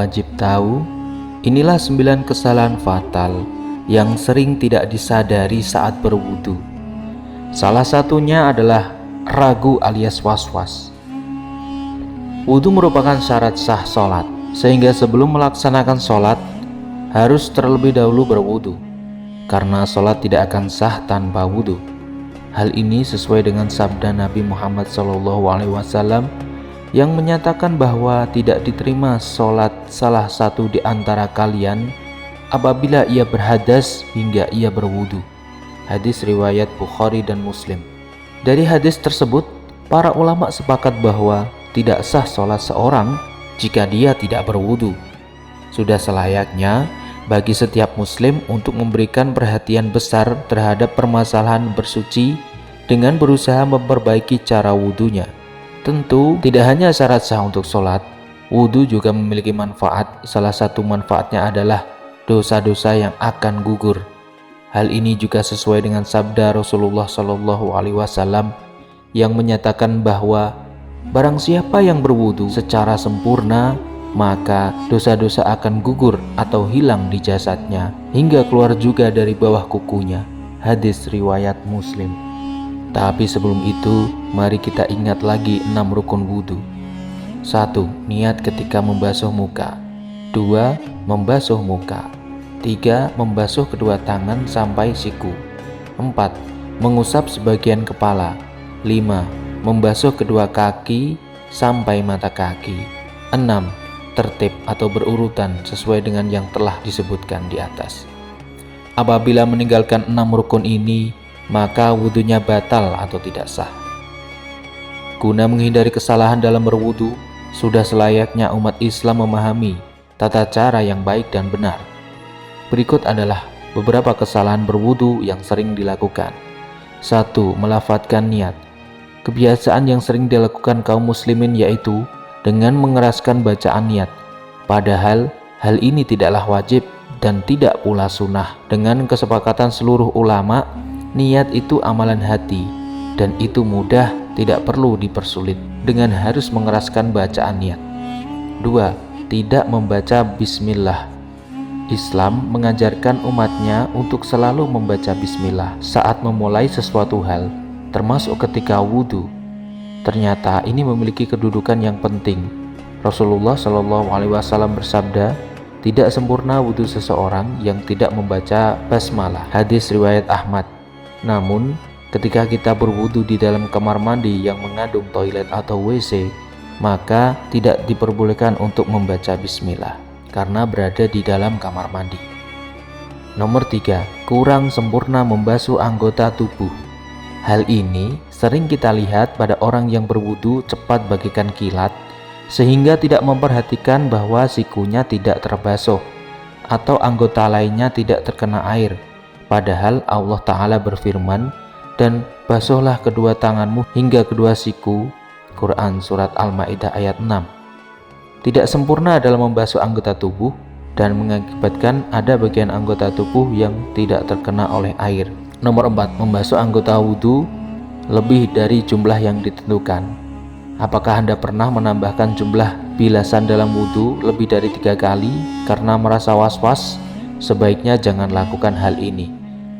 wajib tahu, inilah 9 kesalahan fatal yang sering tidak disadari saat berwudu. Salah satunya adalah ragu alias was-was. Wudu merupakan syarat sah sholat, sehingga sebelum melaksanakan sholat harus terlebih dahulu berwudu, karena sholat tidak akan sah tanpa wudu. Hal ini sesuai dengan sabda Nabi Muhammad SAW yang menyatakan bahwa tidak diterima sholat salah satu di antara kalian apabila ia berhadas hingga ia berwudu. Hadis riwayat Bukhari dan Muslim. Dari hadis tersebut, para ulama sepakat bahwa tidak sah sholat seorang jika dia tidak berwudu. Sudah selayaknya bagi setiap muslim untuk memberikan perhatian besar terhadap permasalahan bersuci dengan berusaha memperbaiki cara wudunya. Tentu tidak hanya syarat sah untuk sholat, wudu juga memiliki manfaat. Salah satu manfaatnya adalah dosa-dosa yang akan gugur. Hal ini juga sesuai dengan sabda Rasulullah SAW yang menyatakan bahwa barang siapa yang berwudu secara sempurna, maka dosa-dosa akan gugur atau hilang di jasadnya hingga keluar juga dari bawah kukunya. Hadis riwayat Muslim. Tapi sebelum itu, mari kita ingat lagi 6 rukun wudu. 1. Niat ketika membasuh muka. 2. Membasuh muka. 3. Membasuh kedua tangan sampai siku. 4. Mengusap sebagian kepala. 5. Membasuh kedua kaki sampai mata kaki. 6. Tertib atau berurutan sesuai dengan yang telah disebutkan di atas. Apabila meninggalkan 6 rukun ini, maka wudunya batal atau tidak sah. Guna menghindari kesalahan dalam berwudu, sudah selayaknya umat Islam memahami tata cara yang baik dan benar. Berikut adalah beberapa kesalahan berwudu yang sering dilakukan. 1. Melafadzkan niat. Kebiasaan yang sering dilakukan kaum muslimin yaitu dengan mengeraskan bacaan niat, padahal hal ini tidaklah wajib dan tidak pula sunnah. Dengan kesepakatan seluruh ulama, niat itu amalan hati dan itu mudah, tidak perlu dipersulit dengan harus mengeraskan bacaan niat. 2. Tidak membaca bismillah. Islam mengajarkan umatnya untuk selalu membaca bismillah saat memulai sesuatu hal, termasuk ketika wudhu. Ternyata ini memiliki kedudukan yang penting. Rasulullah SAW bersabda, tidak sempurna wudhu seseorang yang tidak membaca basmalah. Hadis riwayat Ahmad. Namun, ketika kita berwudu di dalam kamar mandi yang mengandung toilet atau WC, maka tidak diperbolehkan untuk membaca bismillah karena berada di dalam kamar mandi. Nomor 3. Kurang sempurna membasuh anggota tubuh. Hal ini sering kita lihat pada orang yang berwudu cepat bagaikan kilat, sehingga tidak memperhatikan bahwa sikunya tidak terbasuh atau anggota lainnya tidak terkena air. Padahal Allah Ta'ala berfirman, dan basuhlah kedua tanganmu hingga kedua siku. Quran Surat Al-Ma'idah ayat 6. Tidak sempurna dalam membasuh anggota tubuh dan mengakibatkan ada bagian anggota tubuh yang tidak terkena oleh air. Nomor 4. Membasuh anggota wudhu lebih dari jumlah yang ditentukan. Apakah Anda pernah menambahkan jumlah bilasan dalam wudhu lebih dari 3 kali karena merasa was-was? Sebaiknya jangan lakukan hal ini.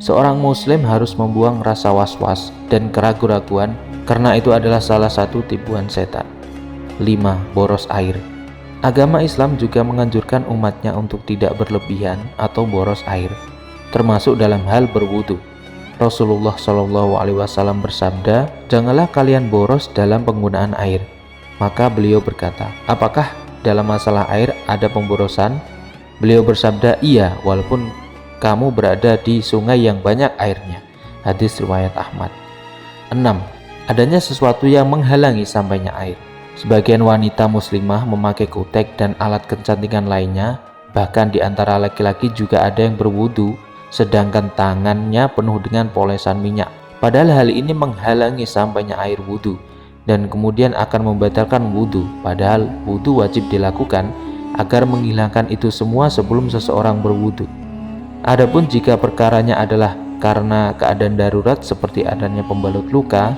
Seorang muslim harus membuang rasa was-was dan keraguan-raguan karena itu adalah salah satu tipuan setan. 5. Boros air. Agama Islam juga menganjurkan umatnya untuk tidak berlebihan atau boros air, termasuk dalam hal berwudu. Rasulullah SAW bersabda, janganlah kalian boros dalam penggunaan air. Maka beliau berkata, apakah dalam masalah air ada pemborosan? Beliau bersabda, iya, walaupun kamu berada di sungai yang banyak airnya. Hadis riwayat Ahmad. 6. Adanya sesuatu yang menghalangi sampainya air. Sebagian wanita muslimah memakai kutek dan alat kecantikan lainnya. Bahkan di antara laki-laki juga ada yang berwudu sedangkan tangannya penuh dengan polesan minyak. Padahal hal ini menghalangi sampainya air wudu dan kemudian akan membatalkan wudu. Padahal wudu wajib dilakukan agar menghilangkan itu semua sebelum seseorang berwudu. Adapun jika perkaranya adalah karena keadaan darurat seperti adanya pembalut luka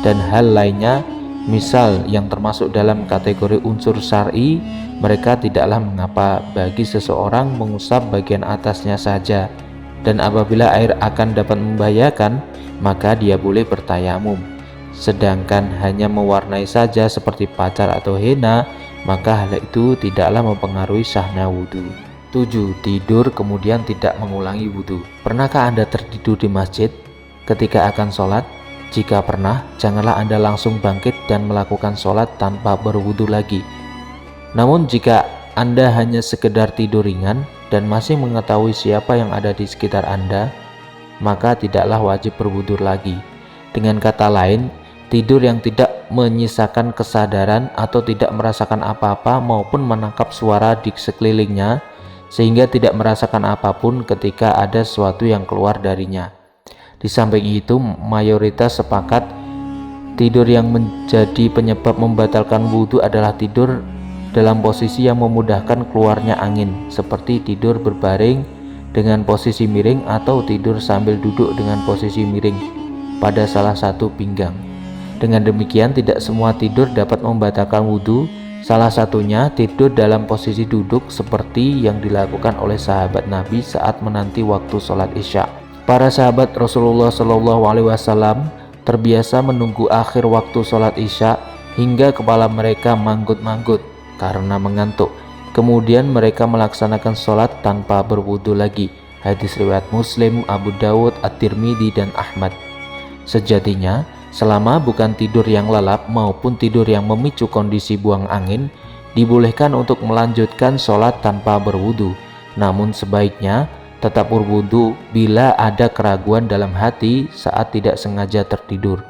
dan hal lainnya, misal yang termasuk dalam kategori unsur syar'i, mereka tidaklah mengapa bagi seseorang mengusap bagian atasnya saja, dan apabila air akan dapat membahayakan, maka dia boleh bertayamum. Sedangkan hanya mewarnai saja seperti pacar atau henna, maka hal itu tidaklah mempengaruhi sahnya wudhu. 7. Tidur kemudian tidak mengulangi wudhu. Pernahkah Anda tertidur di masjid ketika akan sholat? Jika pernah, janganlah Anda langsung bangkit dan melakukan sholat tanpa berwudhu lagi. Namun jika Anda hanya sekedar tidur ringan dan masih mengetahui siapa yang ada di sekitar Anda, maka tidaklah wajib berwudhu lagi. Dengan kata lain, tidur yang tidak menyisakan kesadaran atau tidak merasakan apa-apa maupun menangkap suara di sekelilingnya, sehingga tidak merasakan apapun ketika ada sesuatu yang keluar darinya. Di samping itu, mayoritas sepakat tidur yang menjadi penyebab membatalkan wudhu adalah tidur dalam posisi yang memudahkan keluarnya angin, seperti tidur berbaring dengan posisi miring atau tidur sambil duduk dengan posisi miring pada salah satu pinggang. Dengan demikian, tidak semua tidur dapat membatalkan wudhu. Salah satunya tidur dalam posisi duduk seperti yang dilakukan oleh sahabat Nabi saat menanti waktu sholat isya. Para sahabat Rasulullah SAW terbiasa menunggu akhir waktu sholat isya hingga kepala mereka manggut-manggut karena mengantuk. Kemudian mereka melaksanakan sholat tanpa berwudu lagi. Hadis riwayat Muslim, Abu Dawud, At-Tirmidzi, dan Ahmad. Sejatinya, selama bukan tidur yang lelap maupun tidur yang memicu kondisi buang angin, dibolehkan untuk melanjutkan sholat tanpa berwudu. Namun sebaiknya tetap berwudu bila ada keraguan dalam hati saat tidak sengaja tertidur.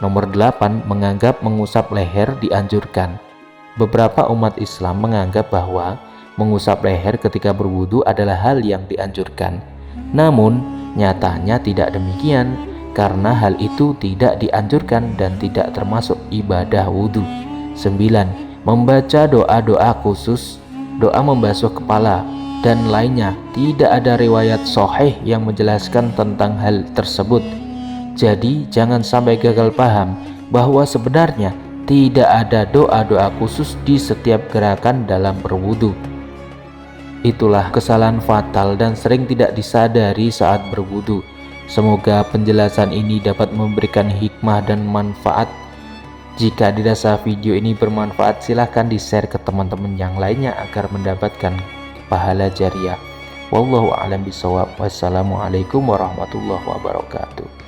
Nomor 8. Menganggap mengusap leher dianjurkan. Beberapa umat Islam menganggap bahwa mengusap leher ketika berwudu adalah hal yang dianjurkan. Namun, nyatanya tidak demikian, karena hal itu tidak dianjurkan dan tidak termasuk ibadah wudu. 9. Membaca doa-doa khusus, doa membasuh kepala, dan lainnya. Tidak ada riwayat sahih yang menjelaskan tentang hal tersebut. Jadi jangan sampai gagal paham bahwa sebenarnya tidak ada doa-doa khusus di setiap gerakan dalam berwudu. Itulah kesalahan fatal dan sering tidak disadari saat berwudu. Semoga penjelasan ini dapat memberikan hikmah dan manfaat. Jika dirasa video ini bermanfaat, silahkan di-share ke teman-teman yang lainnya agar mendapatkan pahala jariah. Wallahu a'lam bishawab. Wassalamualaikum warahmatullahi wabarakatuh.